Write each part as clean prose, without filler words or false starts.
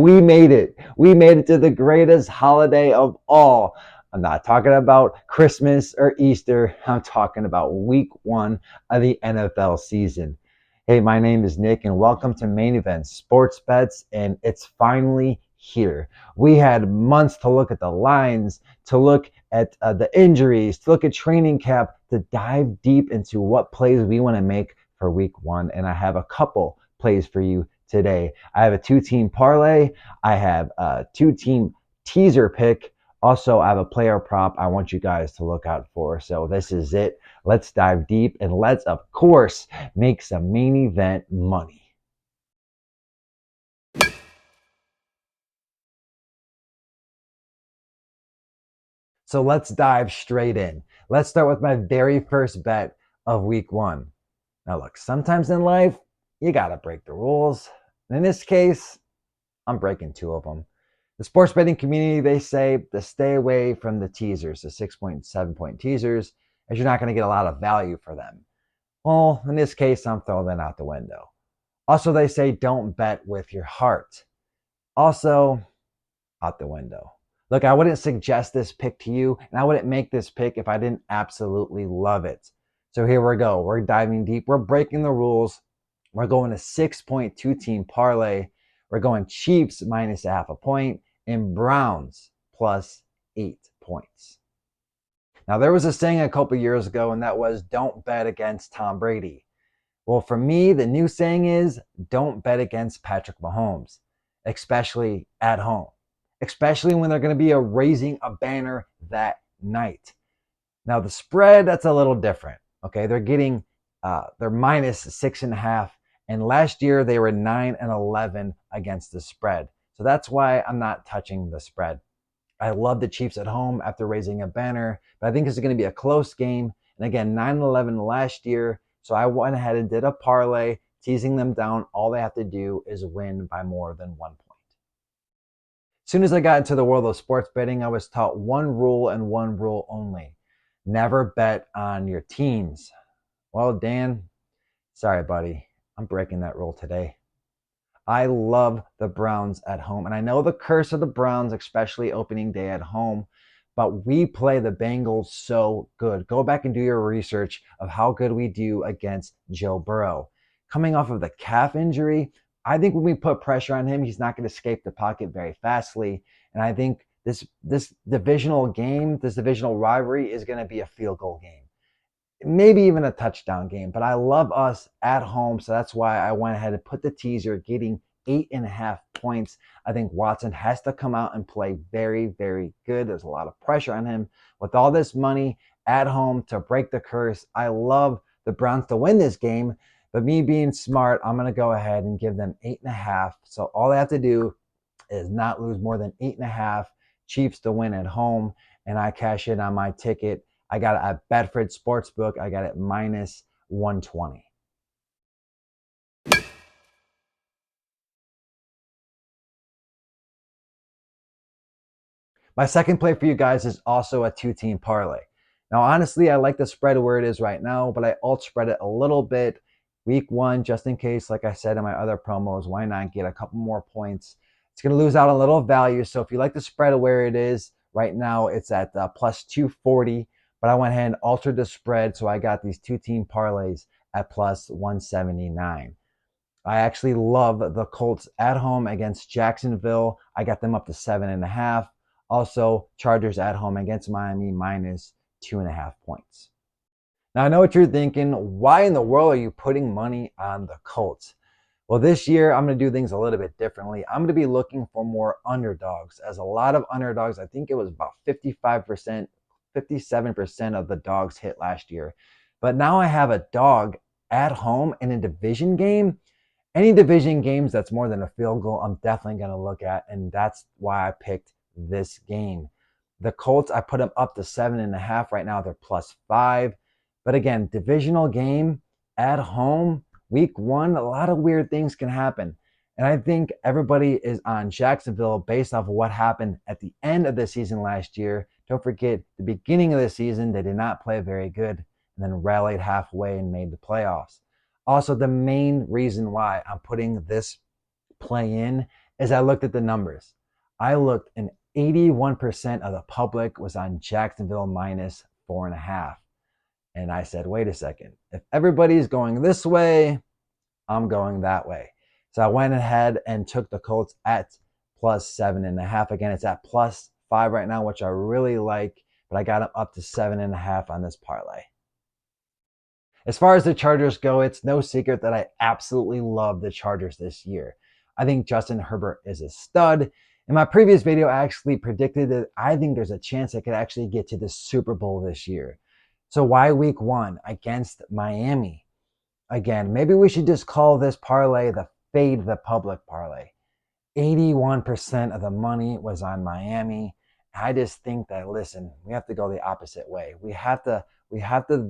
We made it. We made it to the greatest holiday of all. I'm not talking about Christmas or Easter. I'm talking about week one of the NFL season. Hey, my name is Nick, and welcome to Main Event Sports Bets, and it's finally here. We had months to look at the lines, to look at the injuries, to look at training camp, to dive deep into what plays we want to make for week one, and I have a couple plays for you today. I have a two-team parlay. I have a two-team teaser pick. Also, I have a player prop I want you guys to look out for. So this is it. Let's dive deep and let's, of course, make some main event money. So let's dive straight in. Let's start with my very first bet of week one. Now, look, sometimes in life, you got to break the rules. And in this case, I'm breaking two of them. The sports betting community, they say to stay away from the teasers, the 6.7 point teasers, as you're not going to get a lot of value for them. Well, in this case, I'm throwing that out the window. Also, they say don't bet with your heart. Also, out the window. Look, I wouldn't suggest this pick to you, and I wouldn't make this pick if I didn't absolutely love it. So here we go. We're diving deep. We're breaking the rules. We're going a 6.2 team parlay. We're going Chiefs minus a half a point and Browns plus 8 points. Now, there was a saying a couple years ago, and that was don't bet against Tom Brady. Well, for me, the new saying is don't bet against Patrick Mahomes, especially at home, especially when they're going to be raising a banner that night. Now, the spread, that's a little different. Okay, they're minus 6.5. And last year they were 9-11 against the spread. So that's why I'm not touching the spread. I love the Chiefs at home after raising a banner, but I think this is going to be a close game. And again, 9-11 last year. So I went ahead and did a parlay, teasing them down. All they have to do is win by more than 1 point. As soon as I got into the world of sports betting, I was taught one rule and one rule only. Never bet on your teams. Well, Dan, sorry, buddy. I'm breaking that rule today. I love the Browns at home. And I know the curse of the Browns, especially opening day at home, but we play the Bengals so good. Go back and do your research of how good we do against Joe Burrow. Coming off of the calf injury, I think when we put pressure on him, he's not going to escape the pocket very fastly. And I think this divisional game, this divisional rivalry is going to be a field goal game. Maybe even a touchdown game, but I love us at home. So that's why I went ahead and put the teaser, getting 8.5 points. I think Watson has to come out and play very, very good. There's a lot of pressure on him. With all this money at home to break the curse, I love the Browns to win this game, but me being smart, I'm going to go ahead and give them 8.5. So all they have to do is not lose more than 8.5. Chiefs to win at home, and I cash in on my ticket. I got it at Bedford Sportsbook. I got it minus 120. My second play for you guys is also a two-team parlay. Now, honestly, I like the spread where it is right now, but I alt spread it a little bit. Week one, just in case, like I said in my other promos, why not get a couple more points? It's going to lose out a little value. So if you like the spread where it is right now, it's at plus 240. But I went ahead and altered the spread, so I got these two-team parlays at plus 179. I actually love the Colts at home against Jacksonville. I got them up to 7.5. Also, Chargers at home against Miami minus 2.5 points. Now, I know what you're thinking. Why in the world are you putting money on the Colts? Well, this year, I'm going to do things a little bit differently. I'm going to be looking for more underdogs, as a lot of underdogs, I think it was about 55%, 57% of the dogs hit last year. But now I have a dog at home in a division game. Any division games that's more than a field goal, I'm definitely going to look at, and that's why I picked this game. The Colts, I put them up to 7.5 right now. They're plus 5. But again, divisional game at home, week one, a lot of weird things can happen. And I think everybody is on Jacksonville based off of what happened at the end of the season last year. Don't forget, the beginning of the season, they did not play very good and then rallied halfway and made the playoffs. Also, the main reason why I'm putting this play in is I looked at the numbers. I looked, and 81% of the public was on Jacksonville minus 4.5. And I said, wait a second. If everybody's going this way, I'm going that way. So I went ahead and took the Colts at plus 7.5. Again, it's at plus 5 right now, which I really like, but I got them up to 7.5 on this parlay. As far as the Chargers go, it's no secret that I absolutely love the Chargers this year. I think Justin Herbert is a stud. In my previous video, I actually predicted that I think there's a chance I could actually get to the Super Bowl this year. So why week 1 against Miami? Again, maybe we should just call this parlay the fade the public parlay. 81% of the money was on Miami. I just think that, listen, we have to go the opposite way. We have to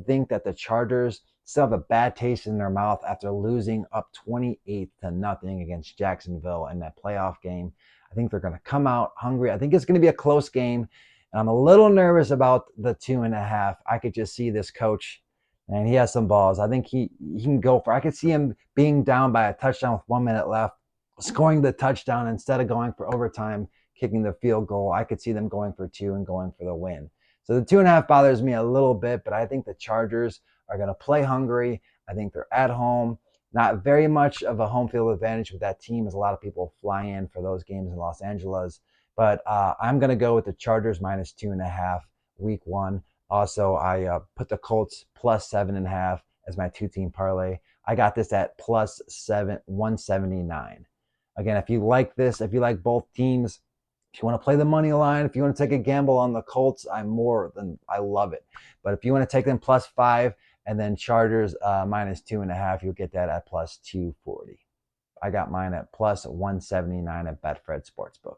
think that the Chargers still have a bad taste in their mouth after losing up 28-0 against Jacksonville in that playoff game. I think they're going to come out hungry. I think it's going to be a close game. And I'm a little nervous about the 2.5. I could just see this coach, and he has some balls. I think he can go for it. I could see him being down by a touchdown with 1 minute left, scoring the touchdown instead of going for overtime, kicking the field goal. I could see them going for 2 and going for the win. So the 2.5 bothers me a little bit, but I think the Chargers are going to play hungry. I think they're at home. Not very much of a home field advantage with that team, as a lot of people fly in for those games in Los Angeles. But I'm going to go with the Chargers minus 2.5 week 1. Also, I put the Colts plus 7.5 as my 2-team parlay. I got this at plus 179. Again, if you like this, if you like both teams, if you want to play the money line, if you want to take a gamble on the Colts, I love it. But if you want to take them plus 5 and then Chargers minus 2.5, you'll get that at plus 240. I got mine at plus 179 at Betfred Sportsbook.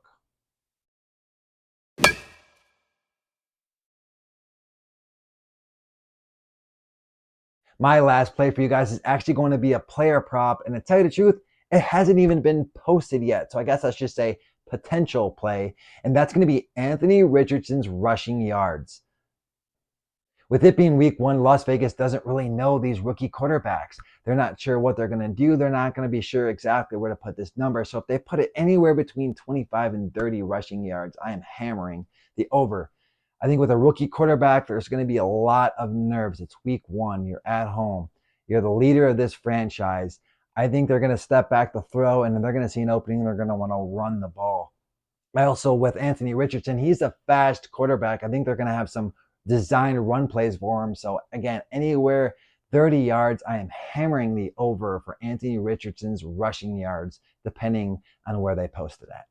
My last play for you guys is actually going to be a player prop. And to tell you the truth, it hasn't even been posted yet. So I guess I should say potential play. And that's going to be Anthony Richardson's rushing yards. With it being week 1, Las Vegas doesn't really know these rookie quarterbacks. They're not sure what they're going to do. They're not going to be sure exactly where to put this number. So if they put it anywhere between 25 and 30 rushing yards, I am hammering the over. I think with a rookie quarterback, there's going to be a lot of nerves. It's week 1. You're at home. You're the leader of this franchise. I think they're going to step back to throw, and they're going to see an opening, and they're going to want to run the ball. I also, with Anthony Richardson, he's a fast quarterback. I think they're going to have some designed run plays for him. So again, anywhere 30 yards, I am hammering the over for Anthony Richardson's rushing yards, depending on where they post it at.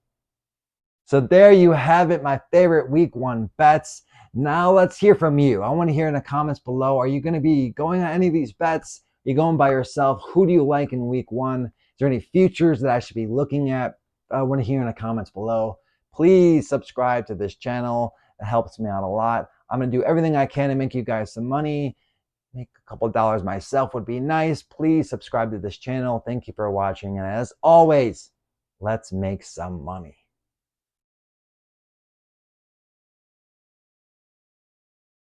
So there you have it, my favorite week 1 bets. Now let's hear from you. I want to hear in the comments below, are you going to be going on any of these bets? Are you going by yourself? Who do you like in week 1? Is there any futures that I should be looking at? I want to hear in the comments below. Please subscribe to this channel. It helps me out a lot. I'm going to do everything I can to make you guys some money. Make a couple dollars myself would be nice. Please subscribe to this channel. Thank you for watching. And as always, let's make some money.